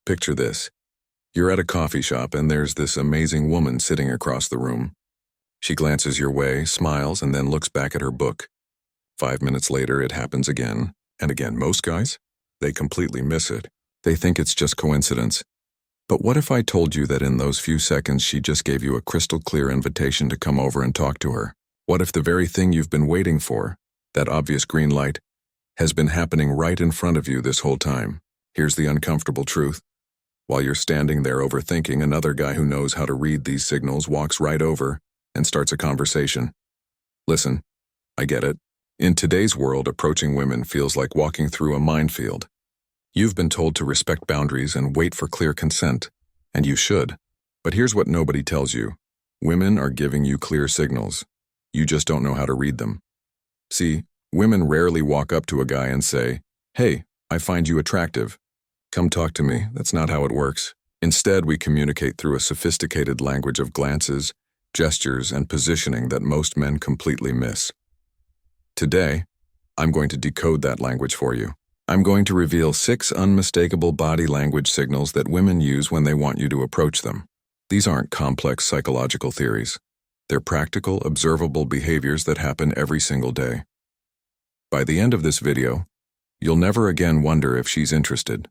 Picture this. You're at a coffee shop and there's this amazing woman sitting across the room. She glances your way, smiles, and then looks back at her book. 5 minutes later, it happens again and again. Most guys, they completely miss it. They think it's just coincidence. But what if I told you that in those few seconds she just gave you a crystal clear invitation to come over and talk to her? What if the very thing you've been waiting for, that obvious green light, has been happening right in front of you this whole time? Here's the uncomfortable truth. While you're standing there overthinking, another guy who knows how to read these signals walks right over and starts a conversation. Listen, I get it. In today's world, approaching women feels like walking through a minefield. You've been told to respect boundaries and wait for clear consent, and you should. But here's what nobody tells you. Women are giving you clear signals. You just don't know how to read them. See, women rarely walk up to a guy and say, "Hey, I find you attractive. Come talk to me." That's not how it works. Instead, we communicate through a sophisticated language of glances, gestures, and positioning that most men completely miss. Today, I'm going to decode that language for you. I'm going to reveal 6 unmistakable body language signals that women use when they want you to approach them. These aren't complex psychological theories. They're practical, observable behaviors that happen every single day. By the end of this video, you'll never again wonder if she's interested.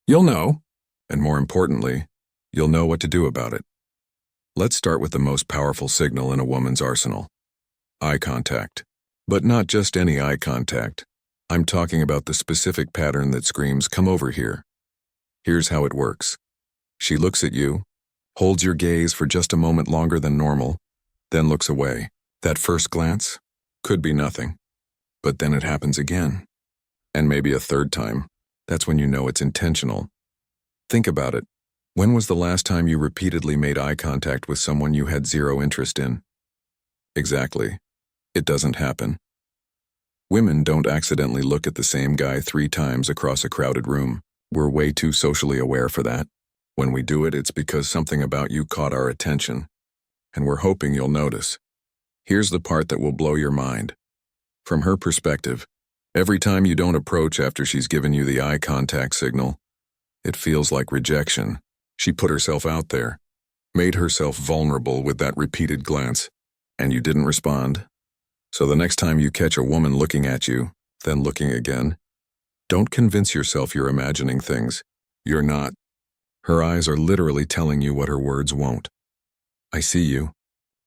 You'll know, and more importantly, you'll know what to do about it. Let's start with the most powerful signal in a woman's arsenal: eye contact. But not just any eye contact. I'm talking about the specific pattern that screams, "Come over here." Here's how it works. She looks at you, holds your gaze for just a moment longer than normal, then looks away. That first glance could be nothing, but then it happens again, and maybe a third time. That's when you know it's intentional. Think about it. When was the last time you repeatedly made eye contact with someone you had zero interest in? Exactly. It doesn't happen. Women don't accidentally look at the same guy 3 times across a crowded room. We're way too socially aware for that. When we do it, it's because something about you caught our attention, and we're hoping you'll notice. Here's the part that will blow your mind. From her perspective, every time you don't approach after she's given you the eye contact signal, it feels like rejection. She put herself out there, made herself vulnerable with that repeated glance, and you didn't respond. So the next time you catch a woman looking at you, then looking again, don't convince yourself you're imagining things. You're not. Her eyes are literally telling you what her words won't. I see you.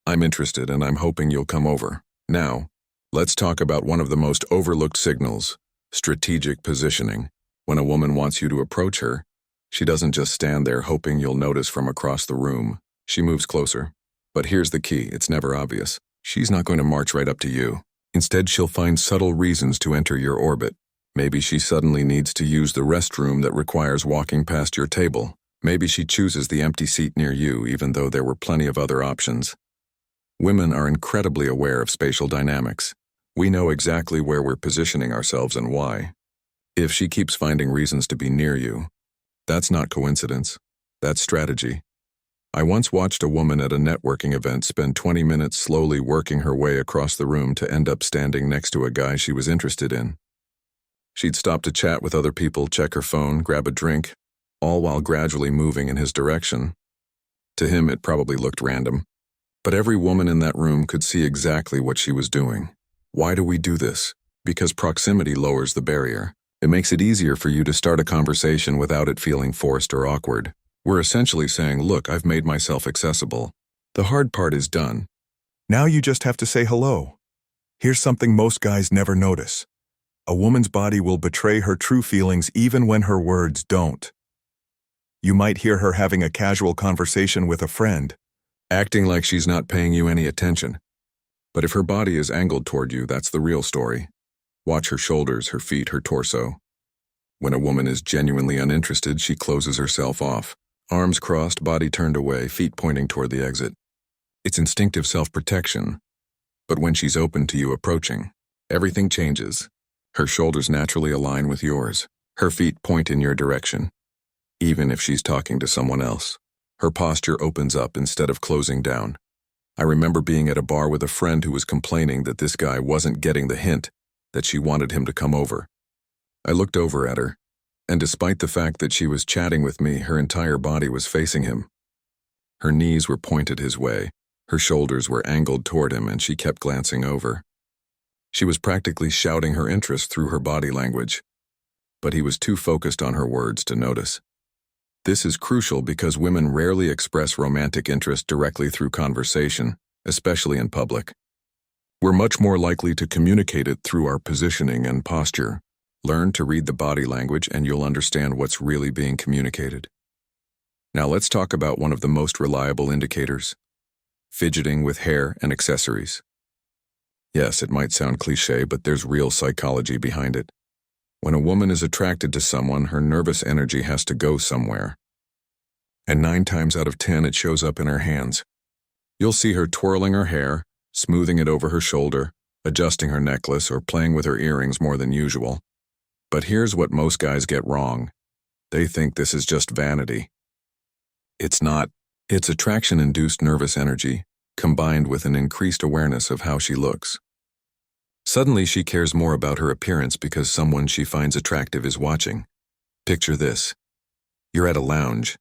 I'm interested, and I'm hoping you'll come over. Now, let's talk about one of the most overlooked signals: strategic positioning. When a woman wants you to approach her, she doesn't just stand there hoping you'll notice from across the room. She moves closer. But here's the key: it's never obvious. She's not going to march right up to you. Instead, she'll find subtle reasons to enter your orbit. Maybe she suddenly needs to use the restroom that requires walking past your table. Maybe she chooses the empty seat near you, even though there were plenty of other options. Women are incredibly aware of spatial dynamics. We know exactly where we're positioning ourselves and why. If she keeps finding reasons to be near you, that's not coincidence. That's strategy. I once watched a woman at a networking event spend 20 minutes slowly working her way across the room to end up standing next to a guy she was interested in. She'd stop to chat with other people, check her phone, grab a drink, all while gradually moving in his direction. To him, it probably looked random, but every woman in that room could see exactly what she was doing. Why do we do this? Because proximity lowers the barrier. It makes it easier for you to start a conversation without it feeling forced or awkward. We're essentially saying, "Look, I've made myself accessible. The hard part is done. Now you just have to say hello." Here's something most guys never notice. A woman's body will betray her true feelings even when her words don't. You might hear her having a casual conversation with a friend, Acting like she's not paying you any attention. But if her body is angled toward you, that's the real story. Watch her shoulders, her feet, her torso. When a woman is genuinely uninterested, she closes herself off. Arms crossed, body turned away, feet pointing toward the exit. It's instinctive self-protection. But when she's open to you approaching, everything changes. Her shoulders naturally align with yours. Her feet point in your direction. Even if she's talking to someone else, her posture opens up instead of closing down. I remember being at a bar with a friend who was complaining that this guy wasn't getting the hint that she wanted him to come over. I looked over at her, And despite the fact that she was chatting with me, her entire body was facing him. Her knees were pointed his way, her shoulders were angled toward him, and she kept glancing over. She was practically shouting her interest through her body language, but he was too focused on her words to notice. This is crucial because women rarely express romantic interest directly through conversation, especially in public. We're much more likely to communicate it through our positioning and posture. Learn to read the body language and you'll understand what's really being communicated. Now let's talk about one of the most reliable indicators: fidgeting with hair and accessories. Yes, it might sound cliché, but there's real psychology behind it. When a woman is attracted to someone, her nervous energy has to go somewhere. And 9 times out of 10, it shows up in her hands. You'll see her twirling her hair, smoothing it over her shoulder, adjusting her necklace, or playing with her earrings more than usual. But here's what most guys get wrong. They think this is just vanity. It's not. It's attraction-induced nervous energy, combined with an increased awareness of how she looks. Suddenly she cares more about her appearance because someone she finds attractive is watching. Picture this. You're at a lounge,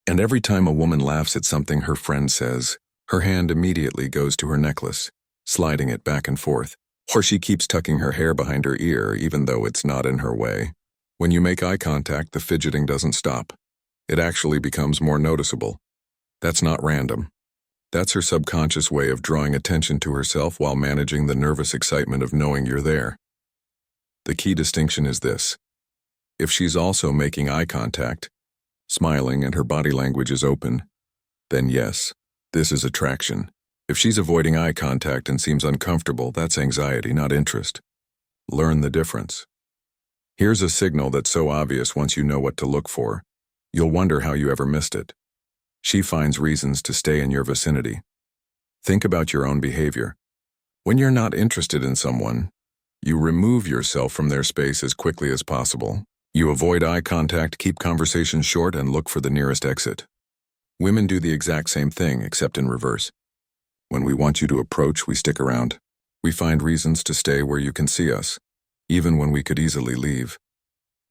and every time a woman laughs at something her friend says, her hand immediately goes to her necklace, sliding it back and forth. Or she keeps tucking her hair behind her ear even though it's not in her way. When you make eye contact, the fidgeting doesn't stop. It actually becomes more noticeable. That's not random. That's her subconscious way of drawing attention to herself while managing the nervous excitement of knowing you're there. The key distinction is this. If she's also making eye contact, smiling, and her body language is open, then yes, this is attraction. If she's avoiding eye contact and seems uncomfortable, that's anxiety, not interest. Learn the difference. Here's a signal that's so obvious once you know what to look for, you'll wonder how you ever missed it. She finds reasons to stay in your vicinity. Think about your own behavior. When you're not interested in someone, you remove yourself from their space as quickly as possible. You avoid eye contact, keep conversations short, and look for the nearest exit. Women do the exact same thing, except in reverse. When we want you to approach, we stick around. We find reasons to stay where you can see us, even when we could easily leave.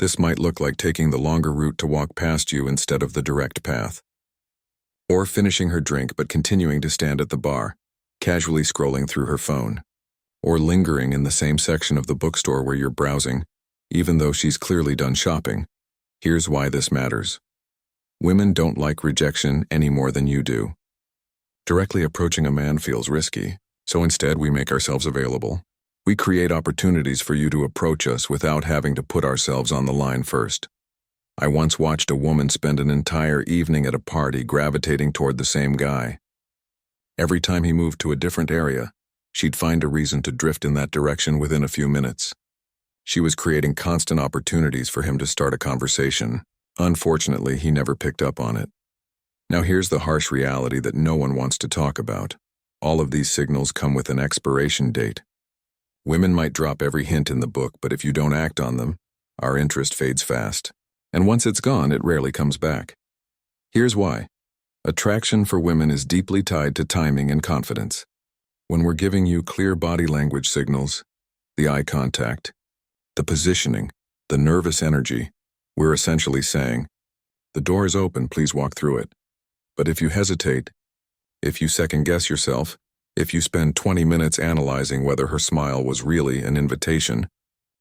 This might look like taking the longer route to walk past you instead of the direct path. Or finishing her drink but continuing to stand at the bar, casually scrolling through her phone. Or lingering in the same section of the bookstore where you're browsing, even though she's clearly done shopping. Here's why this matters. Women don't like rejection any more than you do. Directly approaching a man feels risky, so instead we make ourselves available. We create opportunities for you to approach us without having to put ourselves on the line first. I once watched a woman spend an entire evening at a party gravitating toward the same guy. Every time he moved to a different area, she'd find a reason to drift in that direction within a few minutes. She was creating constant opportunities for him to start a conversation. Unfortunately, he never picked up on it. Now here's the harsh reality that no one wants to talk about. All of these signals come with an expiration date. Women might drop every hint in the book, but if you don't act on them, our interest fades fast. And once it's gone, it rarely comes back. Here's why. Attraction for women is deeply tied to timing and confidence. When we're giving you clear body language signals, the eye contact, the positioning, the nervous energy, we're essentially saying, the door is open, please walk through it. But if you hesitate, if you second-guess yourself, if you spend 20 minutes analyzing whether her smile was really an invitation,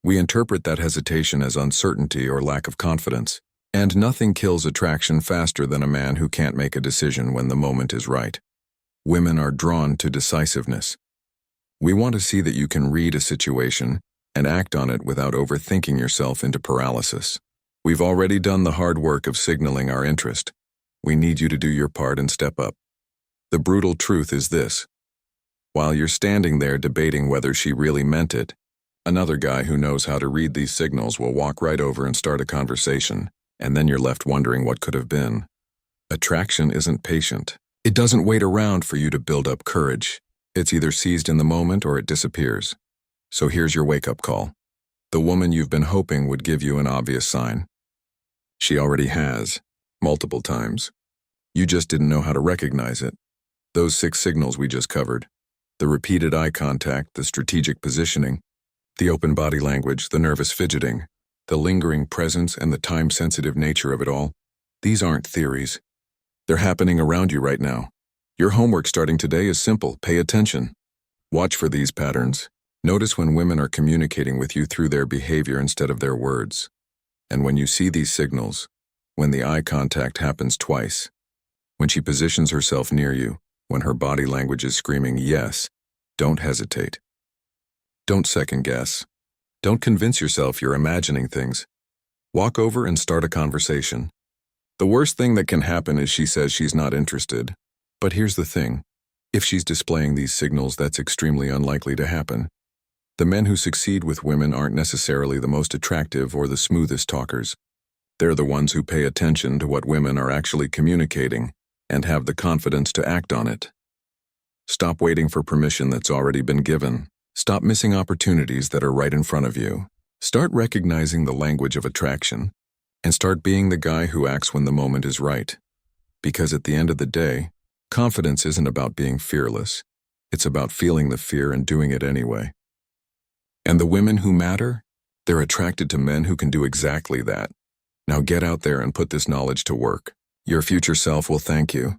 we interpret that hesitation as uncertainty or lack of confidence. And nothing kills attraction faster than a man who can't make a decision when the moment is right. Women are drawn to decisiveness. We want to see that you can read a situation and act on it without overthinking yourself into paralysis. We've already done the hard work of signaling our interest. We need you to do your part and step up. The brutal truth is this. While you're standing there debating whether she really meant it, another guy who knows how to read these signals will walk right over and start a conversation, and then you're left wondering what could have been. Attraction isn't patient. It doesn't wait around for you to build up courage. It's either seized in the moment or it disappears. So here's your wake-up call. The woman you've been hoping would give you an obvious sign. She already has, multiple times. You just didn't know how to recognize it. Those 6 signals we just covered. The repeated eye contact, the strategic positioning, the open body language, the nervous fidgeting. The lingering presence and the time-sensitive nature of it all, these aren't theories. They're happening around you right now. Your homework starting today is simple. Pay attention. Watch for these patterns. Notice when women are communicating with you through their behavior instead of their words. And when you see these signals, when the eye contact happens twice, when she positions herself near you, when her body language is screaming yes, don't hesitate. Don't second guess. Don't convince yourself you're imagining things. Walk over and start a conversation. The worst thing that can happen is she says she's not interested. But here's the thing. If she's displaying these signals, that's extremely unlikely to happen. The men who succeed with women aren't necessarily the most attractive or the smoothest talkers. They're the ones who pay attention to what women are actually communicating and have the confidence to act on it. Stop waiting for permission that's already been given. Stop missing opportunities that are right in front of you. Start recognizing the language of attraction and start being the guy who acts when the moment is right. Because at the end of the day, confidence isn't about being fearless. It's about feeling the fear and doing it anyway. And the women who matter, they're attracted to men who can do exactly that. Now get out there and put this knowledge to work. Your future self will thank you.